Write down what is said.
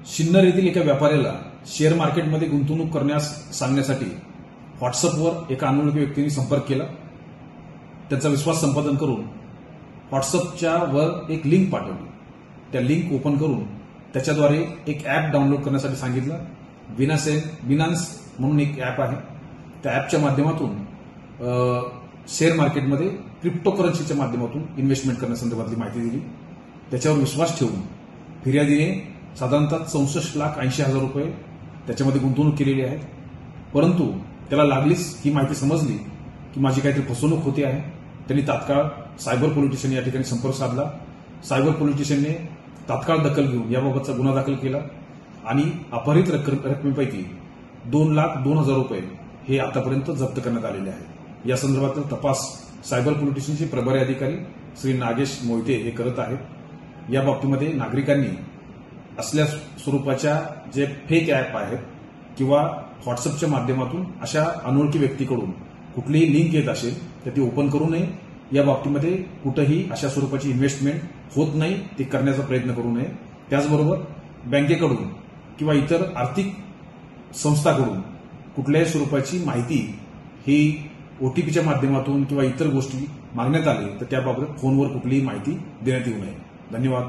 सिन्नर येथील एका व्यापाऱ्याला शेअर मार्केटमध्ये गुंतवणूक करण्यास सांगण्यासाठी व्हॉट्सअपवर एका अनोळखी व्यक्तीने संपर्क केला। त्यांचा विश्वास संपादन करून व्हॉट्सअपच्या वर एक लिंक पाठवली। त्या लिंक ओपन करून त्याच्याद्वारे एक ॲप डाउनलोड करण्यासाठी सांगितलं। बिनान्स म्हणून एक ॲप आहे। त्या ॲपच्या माध्यमातून शेअर मार्केटमध्ये क्रिप्टोकरन्सीच्या माध्यमातून इन्व्हेस्टमेंट करण्यासंदर्भातली माहिती दिली। त्याच्यावर विश्वास ठेवून फिर्यादीने साधारणतः 64,80,000 रुपये त्याच्यामध्ये गुंतवणूक केलेली आहे। परंतु त्याला लागलीच ही माहिती समजली की माझी काहीतरी फसवणूक होते आहे। त्यांनी तात्काळ सायबर पोलीस स्टेशन या ठिकाणी संपर्क साधला। सायबर पोलीस स्टेशनने तात्काळ दखल घेऊन याबाबतचा गुन्हा दाखल केला आणि अपहरित रकमेपैकी 2,02,000 रुपये हे आतापर्यंत जप्त करण्यात आलेले आहे। या संदर्भातला तपास सायबर पोलीस स्टेशनचे प्रभारी अधिकारी श्री नागेश मोहिते हे करत आहेत। या बाबतीमध्ये नागरिकांनी असल्या स्वरूपाच्या जे फेक ॲप आहेत किंवा व्हॉट्सअपच्या माध्यमातून अशा अनोळखी व्यक्तीकडून कुठलीही लिंक येत असेल तर ती ओपन करू नये। या बाबतीमध्ये कुठेही अशा स्वरूपाची इन्व्हेस्टमेंट होत नाही ते करण्याचा प्रयत्न करू नये। त्याचबरोबर बँकेकडून किंवा इतर आर्थिक संस्थाकडून कुठल्याही स्वरूपाची माहिती ही ओटीपीच्या माध्यमातून किंवा इतर गोष्टी मागण्यात आली तर त्याबाबत फोनवर कुठलीही माहिती देण्यात येऊ नये। धन्यवाद।